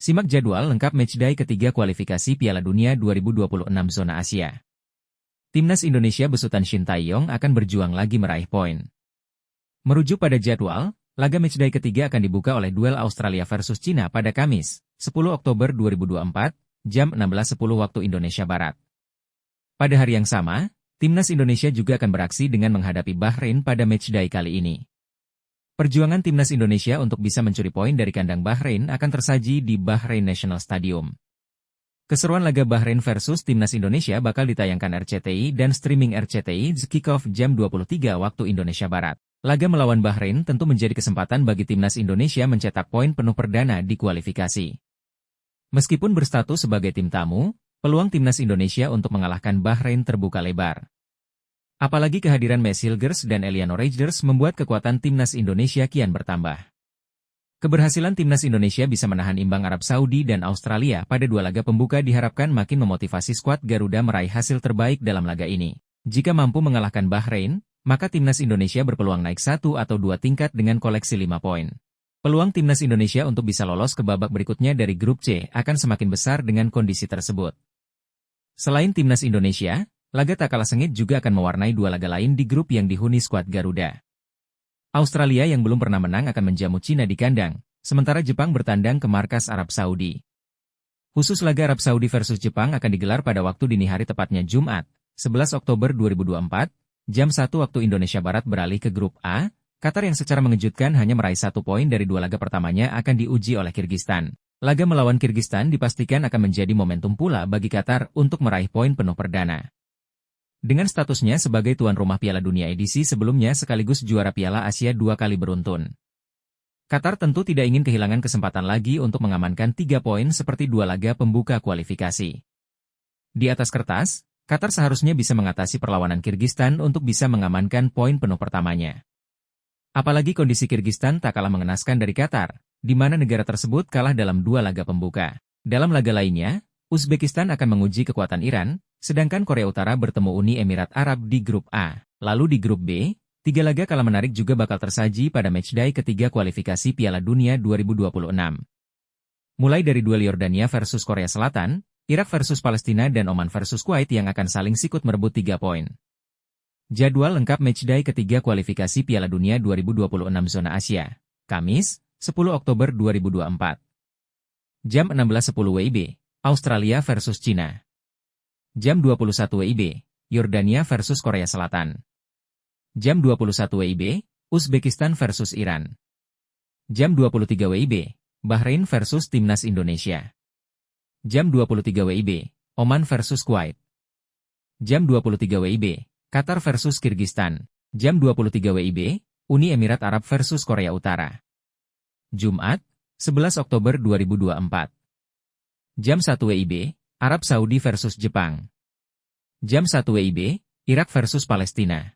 Simak jadwal lengkap matchday ketiga kualifikasi Piala Dunia 2026 zona Asia. Timnas Indonesia besutan Shin Tae-yong akan berjuang lagi meraih poin. Merujuk pada jadwal, laga matchday ketiga akan dibuka oleh duel Australia versus Cina pada Kamis, 10 Oktober 2024, jam 16.10 waktu Indonesia Barat. Pada hari yang sama, Timnas Indonesia juga akan beraksi dengan menghadapi Bahrain pada matchday kali ini. Perjuangan Timnas Indonesia untuk bisa mencuri poin dari kandang Bahrain akan tersaji di Bahrain National Stadium. Keseruan laga Bahrain versus Timnas Indonesia bakal ditayangkan RCTI dan streaming RCTI kick-off jam 23 waktu Indonesia Barat. Laga melawan Bahrain tentu menjadi kesempatan bagi Timnas Indonesia mencetak poin penuh perdana di kualifikasi. Meskipun berstatus sebagai tim tamu, peluang Timnas Indonesia untuk mengalahkan Bahrain terbuka lebar. Apalagi kehadiran Messi Hilgers dan Eliano Reijers membuat kekuatan Timnas Indonesia kian bertambah. Keberhasilan Timnas Indonesia bisa menahan imbang Arab Saudi dan Australia pada dua laga pembuka diharapkan makin memotivasi skuad Garuda meraih hasil terbaik dalam laga ini. Jika mampu mengalahkan Bahrain, maka Timnas Indonesia berpeluang naik 1 atau 2 tingkat dengan koleksi 5 poin. Peluang Timnas Indonesia untuk bisa lolos ke babak berikutnya dari grup C akan semakin besar dengan kondisi tersebut. Selain Timnas Indonesia, laga tak kalah sengit juga akan mewarnai dua laga lain di grup yang dihuni skuad Garuda. Australia yang belum pernah menang akan menjamu Cina di kandang, sementara Jepang bertandang ke markas Arab Saudi. Khusus laga Arab Saudi versus Jepang akan digelar pada waktu dini hari tepatnya Jumat, 11 Oktober 2024, jam 1 waktu Indonesia Barat beralih ke grup A. Qatar yang secara mengejutkan hanya meraih 1 poin dari dua laga pertamanya akan diuji oleh Kirgistan. Laga melawan Kirgistan dipastikan akan menjadi momentum pula bagi Qatar untuk meraih poin penuh perdana. Dengan statusnya sebagai tuan rumah Piala Dunia edisi sebelumnya sekaligus juara Piala Asia 2 kali beruntun. Qatar tentu tidak ingin kehilangan kesempatan lagi untuk mengamankan 3 poin seperti dua laga pembuka kualifikasi. Di atas kertas, Qatar seharusnya bisa mengatasi perlawanan Kirgistan untuk bisa mengamankan poin penuh pertamanya. Apalagi kondisi Kirgistan tak kalah mengenaskan dari Qatar, di mana negara tersebut kalah dalam 2 laga pembuka. Dalam laga lainnya, Uzbekistan akan menguji kekuatan Iran, sedangkan Korea Utara bertemu Uni Emirat Arab di grup A. Lalu di grup B, 3 laga kalah menarik juga bakal tersaji pada matchday ketiga kualifikasi Piala Dunia 2026. Mulai dari duel Yordania versus Korea Selatan, Irak versus Palestina dan Oman versus Kuwait yang akan saling sikut merebut 3 poin. Jadwal lengkap matchday ketiga kualifikasi Piala Dunia 2026 zona Asia. Kamis, 10 Oktober 2024. Jam 16.10 WIB. Australia versus Cina. Jam 21 WIB, Yordania versus Korea Selatan. Jam 21 WIB, Uzbekistan versus Iran. Jam 23 WIB, Bahrain versus Timnas Indonesia. Jam 23 WIB, Oman versus Kuwait. Jam 23 WIB, Qatar versus Kirgistan. Jam 23 WIB, Uni Emirat Arab versus Korea Utara. Jumat, 11 Oktober 2024. Jam 1 WIB, Arab Saudi versus Jepang. Jam 1 WIB, Irak versus Palestina.